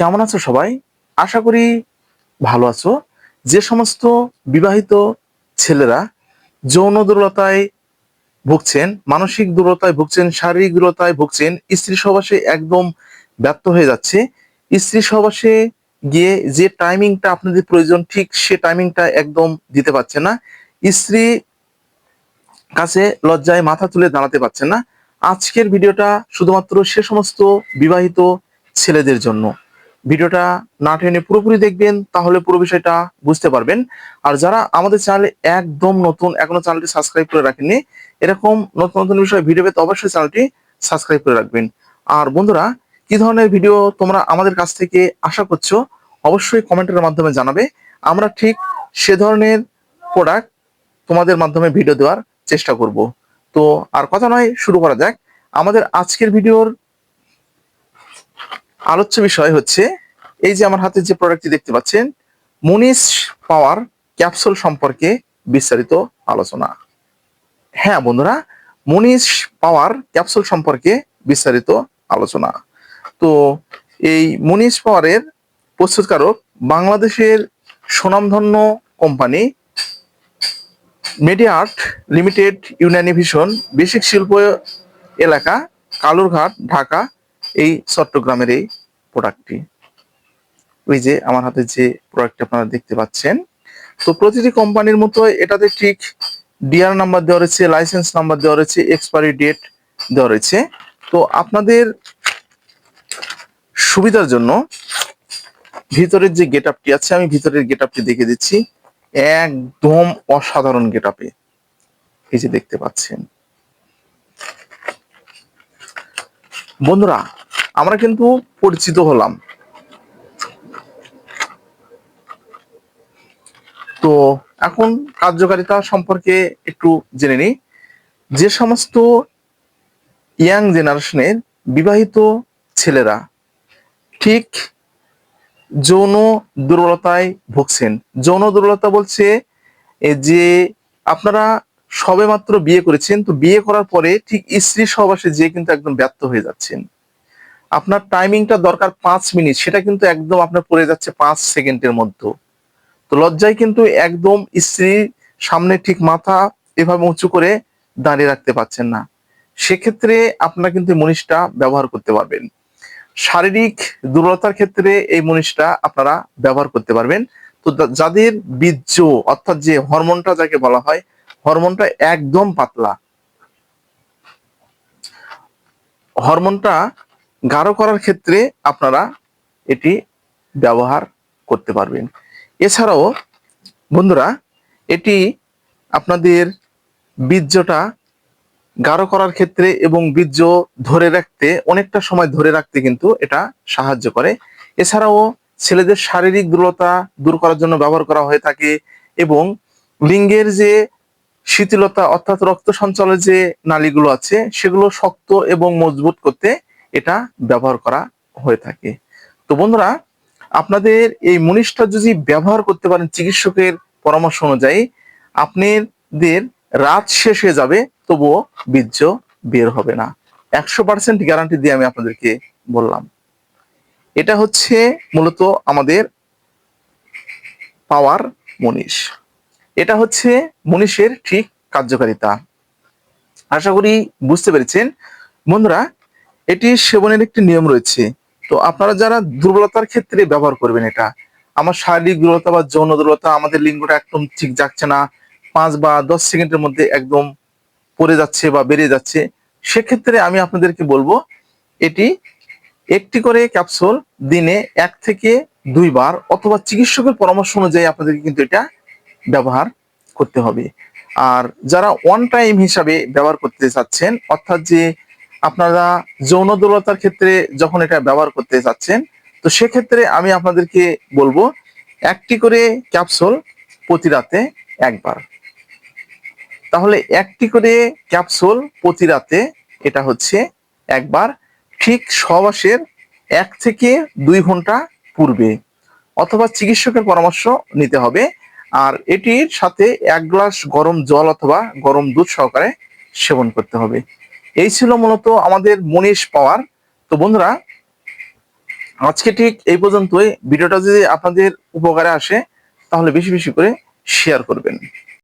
কেমন আছো সবাই? আশা করি ভালো আছো। যে সমস্ত বিবাহিত ছেলেরা যৌন দুর্বলতায় ভুগছেন, মানসিক দুর্বলতায় ভুগছেন, শারীরিক দুর্বলতায় ভুগছেন, স্ত্রী সহবাসে একদম ব্যর্থ হয়ে যাচ্ছে, স্ত্রী সহবাসে গিয়ে যে টাইমিংটা আপনাদের প্রয়োজন ঠিক সে টাইমিংটা একদম দিতে পারছে না, স্ত্রী কাছে লজ্জায় মাথা তুলে দাঁড়াতে পারছেন না। আজকের ভিডিওটা শুধুমাত্র সে সমস্ত বিবাহিত ছেলেদের জন্য। ভিডিওটা না টেনে পুরোপুরি দেখবেন, তাহলে পুরো বিষয়টা বুঝতে পারবেন। আর যারা আমাদের চ্যানেলে একদম নতুন, এখনো চ্যানেলটি সাবস্ক্রাইব করে রাখেননি, এরকম নতুন নতুন বিষয়ে ভিডিও পেতে অবশ্যই চ্যানেলটি সাবস্ক্রাইব করে রাখবেন। আর বন্ধুরা, কি ধরনের ভিডিও তোমরা আমাদের কাছ থেকে আশা করছো অবশ্যই কমেন্টের মাধ্যমে জানাবে। আমরা ঠিক সে ধরনের প্রোডাক্ট তোমাদের মাধ্যমে ভিডিও দেওয়ার চেষ্টা করব। তো আর কথা নয়, শুরু করা যাক। আমাদের আজকের ভিডিওর আলোচ্য বিষয় হচ্ছে এই যে আমার হাতে যে প্রোডাক্টটি দেখতে পাচ্ছেন, মুনিশ পাওয়ার ক্যাপসুল সম্পর্কে বিস্তারিত আলোচনা। হ্যাঁ বন্ধুরা, মুনিশ পাওয়ার ক্যাপসুল সম্পর্কে বিস্তারিত আলোচনা। তো এই মুনিশ পাওয়ারের প্রস্তুতকারক বাংলাদেশের সুনামধন্য কোম্পানি মেডিআর্ট লিমিটেড, ইউনানিভিশন, বেসিক শিল্প এলাকা, কালুরঘাট, ঢাকা, এই চট্টগ্রামের এই প্রোডাক্টটি। ওই যে আমার হাতে যে প্রোডাক্টটি আপনারা দেখতে পাচ্ছেন, তো প্রতিটি কোম্পানির মতো এটাতে ঠিক ডিআর নাম্বার দেওয়া রয়েছে, লাইসেন্স নাম্বার দেওয়া রয়েছে, এক্সপায়ারি ডেট দেওয়া রয়েছে। তো আপনাদের সুবিধার জন্য ভিতরের যে গেট আপটি আছে, আমি ভিতরের গেট আপটি দেখে দিচ্ছি। একদম অসাধারণ গেট আপে, এই যে দেখতে পাচ্ছেন বন্ধুরা, আমরা কিন্তু পরিচিত হলাম। তো এখন কার্যকারিতা সম্পর্কে একটু জেনে নিই। যে সমস্ত ইয়াং জেনারেশনের বিবাহিত ছেলেরা ঠিক যৌন দুর্বলতায় ভুগছেন, যৌন দুর্বলতা বলছে যে আপনারা সবেমাত্র বিয়ে করেছেন, তো বিয়ে করার পরে ঠিক স্ত্রী সহবাসে যেয়ে কিন্তু একদম ব্যর্থ হয়ে যাচ্ছেন। আপনার টাইমিংটা দরকার 5 মিনিট, সেটা কিন্তু একদম আপনার পড়ে যাচ্ছে 5 সেকেন্ডের মধ্যে। তো লজ্জায় কিন্তু একদম স্ত্রীর সামনে ঠিক মাথা এভাবে উঁচু করে দাঁড়িয়ে রাখতে পারছেন না। সেক্ষেত্রে আপনারা কিন্তু মনীষটা ব্যবহার করতে পারবেন। শারীরিক দুর্বলতার ক্ষেত্রে এই মনীষটা আপনারা ব্যবহার করতে পারবেন। তো যাদের বীর্য অর্থাৎ যে হরমোনটা যাকে বলা হয়, হরমোনটা একদম পাতলা, হরমোনটা গাঢ় করার ক্ষেত্রে আপনারা এটি ব্যবহার করতে পারবেন। এছাড়াও বন্ধুরা, এটি আপনাদের বীর্যটা গাঢ় করার ক্ষেত্রে এবং বীর্য ধরে রাখতে, অনেকটা সময় ধরে রাখতে কিন্তু এটা সাহায্য করে। এছাড়াও ছেলেদের শারীরিক দুর্বলতা দূর করার জন্য ব্যবহার করা হয়ে থাকে, এবং লিঙ্গের যে শিথিলতা অর্থাৎ রক্ত সঞ্চালনের যে নালীগুলো আছে সেগুলো শক্ত এবং মজবুত করতে এটা ব্যবহার করা হয়ে থাকে। তো বন্ধুরা, আপনাদের এই মুনিশটা যদি ব্যবহার করতে পারেন চিকিৎসকের পরামর্শ অনুযায়ী, আপনাদের রাত শেষ হয়ে যাবে তবুও বীর্য বের হবে না। 100% গ্যারান্টি দিয়ে আমি আপনাদেরকে বললাম। এটা হচ্ছে মূলত আমাদের পাওয়ার মুনিশ। এটা হচ্ছে মুনিশের ঠিক কার্যকারিতা। আশা করি বুঝতে পেরেছেন বন্ধুরা। এটি সেবনের একটি নিয়ম রয়েছে। তো আপনারা যারা দুর্বলতার ক্ষেত্রে ব্যবহার করবেন, এটা আমার শারীরিক দুর্বলতা বা যৌন দুর্বলতা, আমাদের লিঙ্গটা একদম ঠিক যাচ্ছে না, 5 বা 10 সেকেন্ডের মধ্যে একদম পড়ে যাচ্ছে বা বেড়ে যাচ্ছে, সেক্ষেত্রে আমি আপনাদেরকে বলবো এটি একটি করে ক্যাপসুল দিনে 1 থেকে 2 বার অথবা চিকিৎসকের পরামর্শ অনুযায়ী আপনাদেরকে কিন্তু এটা ব্যবহার করতে হবে। আর যারা ওয়ান টাইম হিসাবে ব্যবহার করতে চাচ্ছেন, অর্থাৎ যে আপনারা যৌন দুর্বলতার ক্ষেত্রে যখন এটা ব্যবহার করতে চাচ্ছেন, তো সেক্ষেত্রে আমি আপনাদেরকে বলবো 1টি করে ক্যাপসুল প্রতি রাতে 1 বার। তাহলে 1টি করে ক্যাপসুল প্রতি রাতে, এটা হচ্ছে 1 বার, ঠিক সহবাসের 1 থেকে 2 ঘন্টা পূর্বে, অথবা চিকিৎসকের পরামর্শ নিতে হবে। আর এটির সাথে 1 গ্লাস গরম জল অথবা গরম দুধ সহকারে সেবন করতে হবে। এই ছিল মূলত আমাদের মুনিশ পাওয়ার। তো বন্ধুরা, আজকে ঠিক এই পর্যন্তই। ভিডিওটা যদি আপনাদের উপকারে আসে তাহলে বেশি বেশি করে শেয়ার করবেন।